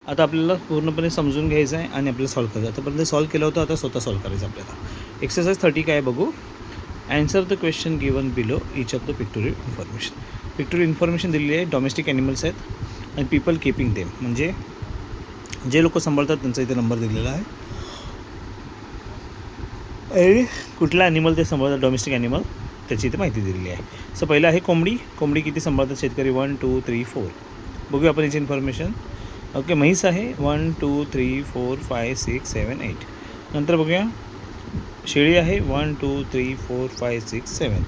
आता आपल्याला पूर्णपणे समजून घ्यायचं आहे आणि आपल्याला सॉल्व करायचं आहे. आतापर्यंत सॉल्व केलं होतं, आता स्वतः सॉल्व करायचं आपल्याला. एक्सरसाइज 30 काय बघू. Answer the question given below each of the pictorial information. Pictorial information दिलेली आहे. डॉमेस्टिक ॲनिमल्स आहेत आणि पीपल कीपिंग देम, म्हणजे जे लोक सांभाळतात त्यांचा इथे नंबर दिलेला आहे. आणि कुठला ॲनिमल ते सांभाळतात, डॉमेस्टिक ॲनिमल, त्याची इथे माहिती दिलेली आहे. सो पहिलं आहे कोंबडी. कोंबडी किती सांभाळतात शेतकरी? 1 2 3 4. बघूया आपण याची इन्फॉर्मेशन. ओके, म्हैस आहे 1 2 3 4 5 6 7 8. नंतर बघूया शेळी आहे 1 2 3 4 5 6 7.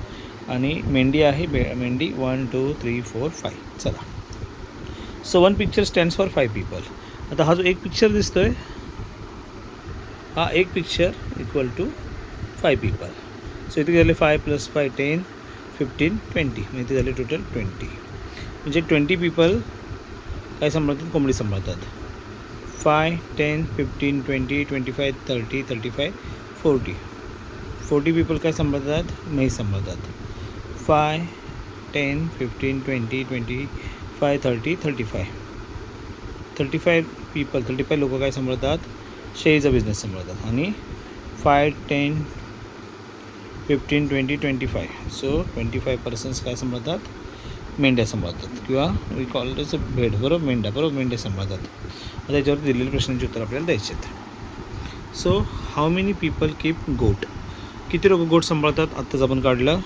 आणि मेंढी आहे मेंढी 1 2 3 4 5. चला, so 1 picture stands for 5 people. आता हा जो एक पिक्चर दिसतोय, हा एक picture equal to 5 people. So इथे झाले 5 + 5 10 15 20. मग इथे झाले टोटल 20. म्हणजे 20 पीपल काय सांभाळतात? कोंबडी सांभाळतात. 5 10 15 20 25 30 35 40. 40 पीपल काय सांभाळतात? म्हैस सांभाळतात. 5 10 15 20 25 30 35. 35 पीपल 35 लोक काय सांभाळतात? शेळीचा बिझनेस सांभाळतात. आणि 5 10 15 20 25. सो 25 पर्सन्स काय सांभाळतात? मेंढ्या सांभाळतात, किंवा वी कॉल इट भेड. बरोबर, मेंढ्या. बरोबर, मेंढ्या सांभाळतात. आता याच्यावर दिलेल्या प्रश्नांची उत्तर आपल्याला द्यायचे आहेत. So how many people keep गोट. किती लोक गोट सांभाळतात? आत्ताच आपण काढलं.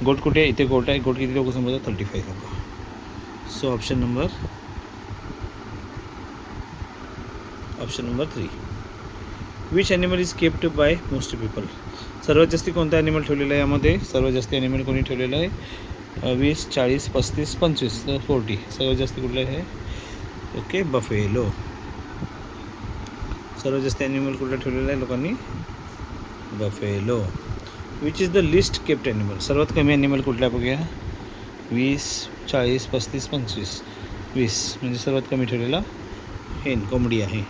गोट कुठे आहे? इथे गोट आहे. गोट किती लोक सांभाळतात? 35 लोक. So option number 3. Which animal is kept bye most people. सर्वात जास्ती कोणता ॲनिमल ठेवलेला आहे यामध्ये? सर्वात जास्ती ॲनिमल कोणी ठेवलेलं आहे? 20 40 35 25 तर 40. सर्वात जास्ती कुठलं आहे? Okay, buffalo. सर्वात जास्त ॲनिमल कुठलं ठेवलेलं आहे लोकांनी? Buffalo. Which is the list kept animal. सर्वात कमी ॲनिमल कुठला आहे बघूया? 20 40 35 25. 20 म्हणजे सर्वात कमी ठेवलेला हेन, कोंबडी आहे,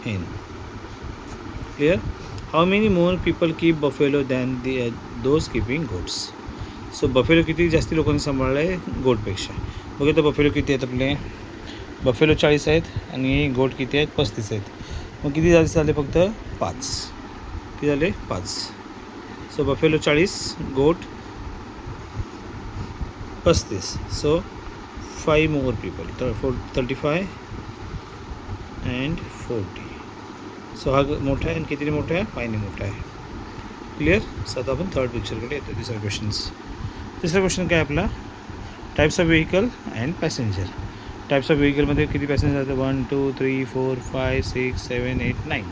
हेन. Clear. How many more people keep buffalo than those keeping goats. So buffalo किती जास्ती लोकांनी सांभाळलं आहे गोटपेक्षा? बघा तर बफेलो किती आहेत आपले? बफेलो 40 आहेत आणि गोट किती आहेत? 35 आहेत. मग किती झाले? फक्त 5. किती झाले? 5. सो बफेलो 40, गोट 35. So 5 more people. तर 35 अँड 40. सो हा मोठा आहे आणि कितीने मोठा आहे? 5ने मोठा आहे. क्लिअर. सो आता आपण थर्ड पिक्चरकडे येतो. तिसरा क्वेश्चन काय आपला? Types of vehicle and passenger. Types of व्हेकलमध्ये किती पॅसेंजर जातात? 1 2 3 4 5 6 7 8 9.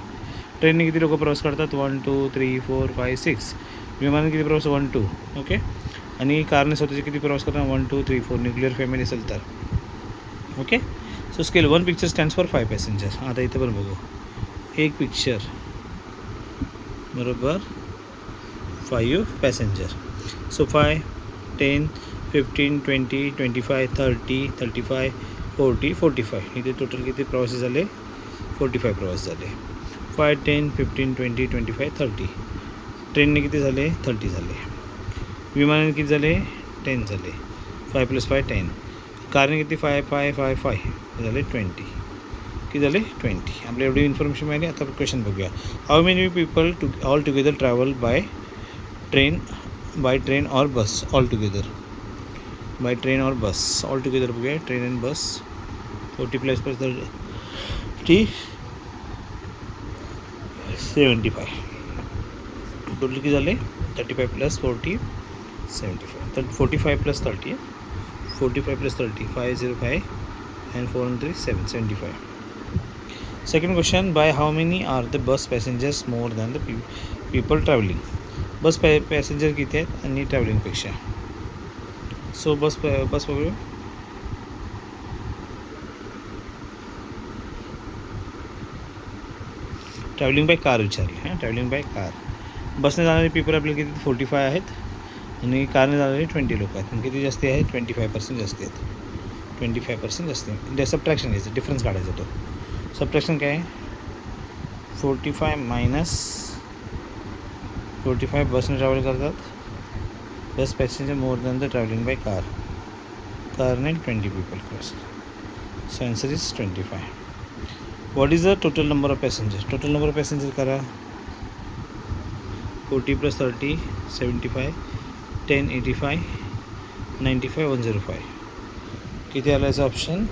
ट्रेनने किती लोक प्रवास करतात? 1 2 3 4 5 6. विमानाने किती प्रवास? 1 2. ओके. आणि कारने स्वतःचे किती प्रवास करतात? 1 2 3 4. न्यूक्लिअर फॅमिली असेल तर. Okay. So scale 1 picture stands for 5 passenger. आता इथे पण बघू. एक पिक्चर बरोबर 5 पॅसेंजर. सो 5 10 15 20 25 30 35 40 45. इथे टोटल किती प्रवासी झाले? 45 प्रवास झाले. 5 10 15 20 25 30. ट्रेनने किती झाले? 30 झाले. विमानाने किती झाले? 10 झाले. 5 + 5 10. कारने किती? 5 5 5 5 झाले 20. किती झाले? 20. आपल्या एवढी इन्फॉर्मेशन मिळाली. आता क्वेश्चन बघूया. How many people all together travel by train or bus all together? By train और बस ऑल टुगेदर बघूया. Train and bus 40 + 30 75. टोटल किती झाले? 35 + 40 75. तर 45 + 30 45 + 30 505 and 403 775. Second question, by how many are the bus passengers more than the people traveling? Bus passenger किती आहेत आणि ट्रॅव्हलिंगपेक्षा? So बस बघूया. Travelling by car विचारले. हां, ट्रॅव्हलिंग बाय कार. बसने जाणारे पीपल आपले किती? 45 आहेत आणि कारने जाणारे 20 लोक आहेत. आणि किती जास्ती आहेत? 25% जास्ती आहेत. 25% जास्ती. म्हणजे सबट्रॅक्शन घ्यायचं, डिफरन्स काढायचा. तो सबट्रॅक्शन काय आहे? 45 - 45 बसने ट्रॅव्हल करतात. Bus passenger more than the travelling by कारने 20 people cross. So answer is 25. What is the total number of passenger? Total number of passenger करा. 40 + 30 75, 10 85, 95 105. किती आला याचा option?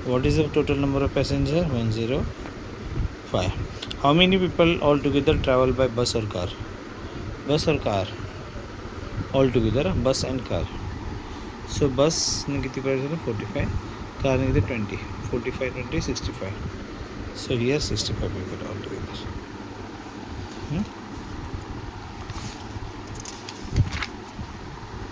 What is the total number of passenger? 105. How many people all together travel by bus और car? Bus और car all together, bus and car. So बसने किती price झालं? 45. कारने किती? 20. 45 20 65. So here 65 people all together.